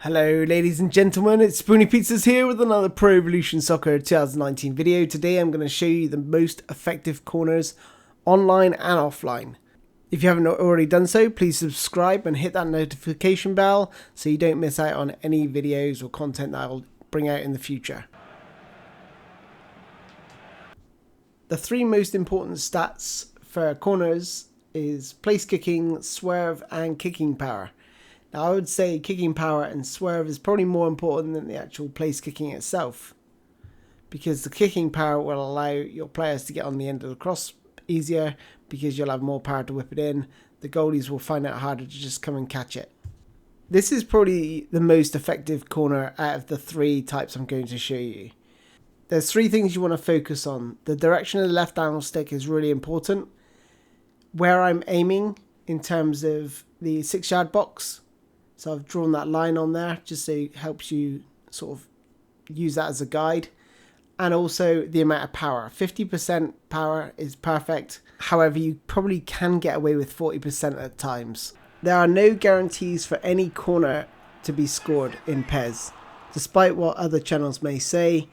Hello ladies and gentlemen, it's SpoonyPizzas here with another Pro Evolution Soccer 2019 video. Today I'm going to show you the most effective corners online and offline. If you haven't already done so, please subscribe and hit that notification bell so you don't miss out on any videos or content that I'll bring out in the future. The three most important stats for corners is place kicking, swerve and kicking power. Now I would say kicking power and swerve is probably more important than the actual place kicking itself, because the kicking power will allow your players to get on the end of the cross easier because you'll have more power to whip it in. The goalies will find it harder to just come and catch it. This is probably the most effective corner out of the three types I'm going to show you. There's three things you want to focus on. The direction of the left analog stick is really important. Where I'm aiming in terms of the 6-yard box. So I've drawn that line on there just so it helps you sort of use that as a guide. And also the amount of power. 50% power is perfect. However, you probably can get away with 40% at times. There are no guarantees for any corner to be scored in PES. Despite what other channels may say,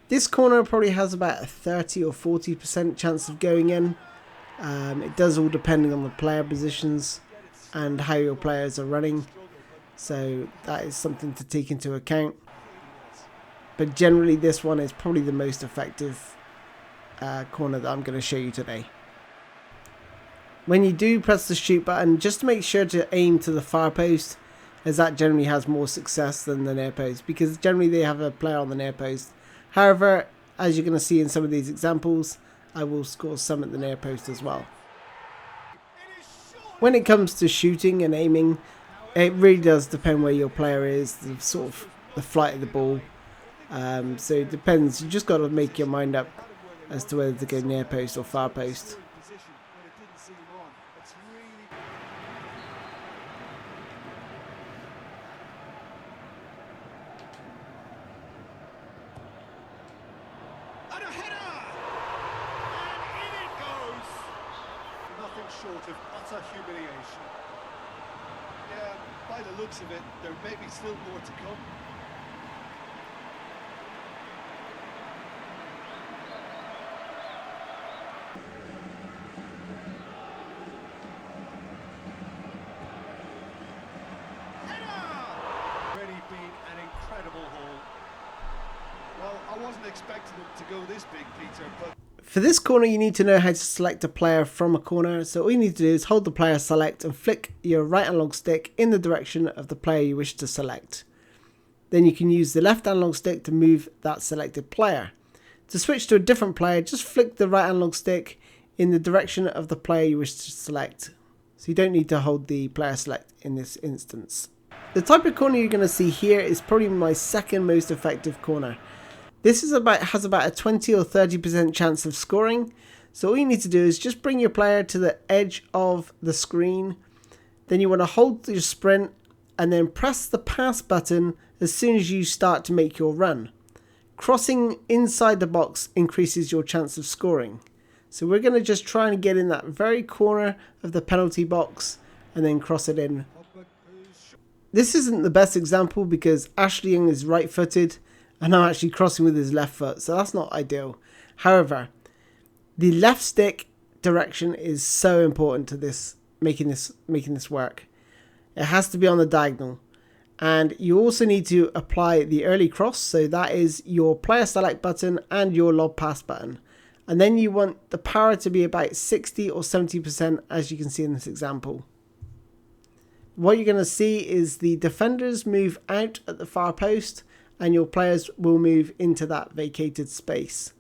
this corner probably has about a 30 or 40% chance of going in. It does all depending on the player positions and how your players are running. So that is something to take into account. But generally this one is probably the most effective corner that I'm going to show you today. When you do press the shoot button, just make sure to aim to the far post, as that generally has more success than the near post, because generally they have a player on the near post. However, as you're going to see in some of these examples, I will score some at the near post as well. When it comes to shooting and aiming, it really does depend where your player is, the sort of the flight of the ball. So it depends. You just got to make your mind up as to whether to go near post or far post. Nothing short of utter humiliation. Yeah, by the looks of it, there may be still more to come. Already been an incredible haul. Well, I wasn't expecting it to go this big, Peter, but For this corner, you need to know how to select a player from a corner. So all you need to do is hold the player select and flick your right analog stick in the direction of the player you wish to select. Then you can use the left analog stick to move that selected player. To switch to a different player, just flick the right analog stick in the direction of the player you wish to select. So you don't need to hold the player select in this instance. The type of corner you're going to see here is probably my second most effective corner. This has about a 20 or 30% chance of scoring. So all you need to do is just bring your player to the edge of the screen. Then you want to hold your sprint and then press the pass button as soon as you start to make your run. Crossing inside the box increases your chance of scoring. So we're going to just try and get in that very corner of the penalty box and then cross it in. This isn't the best example because Ashley Young is right-footed. And I'm actually crossing with his left foot, so that's not ideal. However, the left stick direction is so important to this making this work. It has to be on the diagonal. And you also need to apply the early cross, so that is your player select button and your lob pass button. And then you want the power to be about 60 or 70%, as you can see in this example. What you're going to see is the defenders move out at the far post, and your players will move into that vacated space.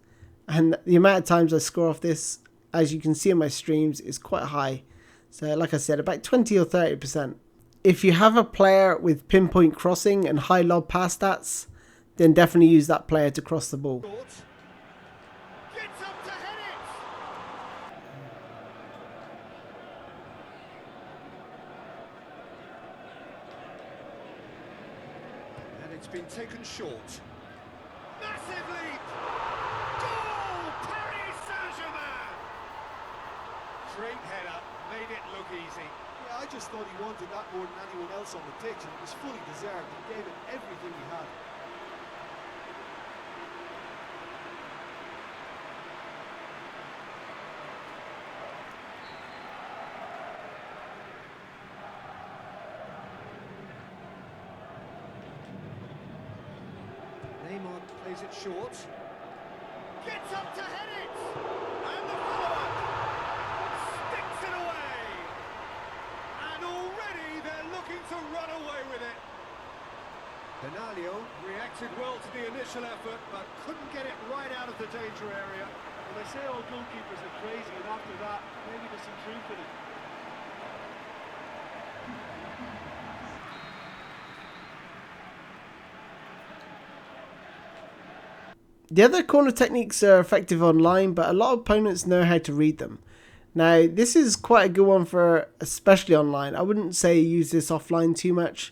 And the amount of times I score off this, as you can see in my streams, is quite high. So like I said, about 20 or 30%. If you have a player with pinpoint crossing and high lob pass stats, then definitely use that player to cross the ball. it's been taken short. Massive leap! Goal! Paris Saint-Germain! Great header, made it look easy. I just thought he wanted that more than anyone else on the pitch, and it was fully deserved. He gave it everything he had. Neymar plays it short. Gets up to head it! And the follow-up sticks it away! And already they're looking to run away with it. Benaglio reacted well to the initial effort, but couldn't get it right out of the danger area. Well, they say all goalkeepers are crazy, and after that, maybe there's some truth in it. The other corner techniques are effective online, but a lot of opponents know how to read them. Now, this is quite a good one for especially online. I wouldn't say use this offline too much,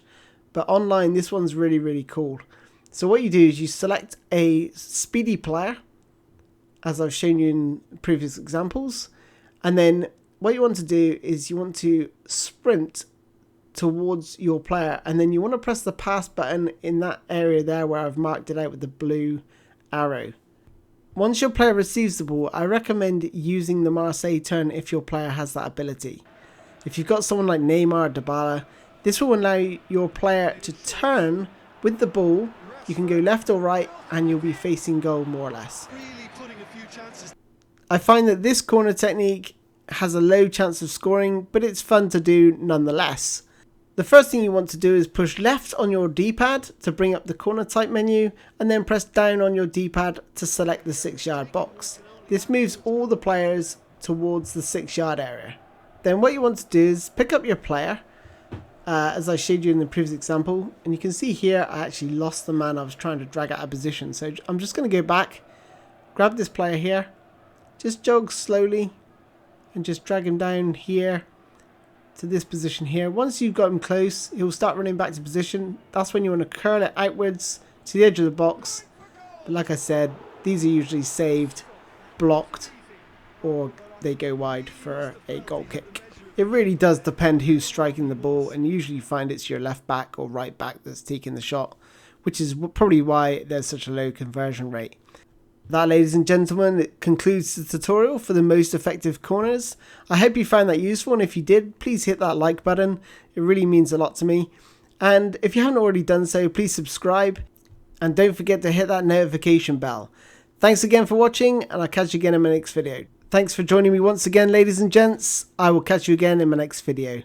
but online this one's really, really cool. So what you do is you select a speedy player, as I've shown you in previous examples, and then what you want to do is you want to sprint towards your player, and then you want to press the pass button in that area there where I've marked it out with the blue arrow. Once your player receives the ball, I recommend using the Marseille turn if your player has that ability. If you've got someone like Neymar or Dybala, this will allow your player to turn with the ball. You can go left or right and you'll be facing goal more or less. I find that this corner technique has a low chance of scoring, but it's fun to do nonetheless. The first thing you want to do is push left on your D-pad to bring up the corner type menu, and then press down on your D-pad to select the 6-yard box. This moves all the players towards the 6-yard area. Then what you want to do is pick up your player, as I showed you in the previous example, and you can see here I actually lost the man I was trying to drag out of position. So I'm just going to go back, grab this player here, just jog slowly and just drag him down here to this position here. Once you've got him close, he'll start running back to position. That's when you want to curl it outwards to the edge of the box. But like I said, these are usually saved, blocked, or they go wide for a goal kick. It really does depend who's striking the ball, and usually you find it's your left back or right back that's taking the shot, which is probably why there's such a low conversion rate. That, ladies and gentlemen, it concludes the tutorial for the most effective corners. I hope you found that useful, and if you did, please hit that like button. It really means a lot to me. And if you haven't already done so, please subscribe, and don't forget to hit that notification bell. Thanks again for watching, and I'll catch you again in my next video. Thanks for joining me once again, ladies and gents. I will catch you again in my next video.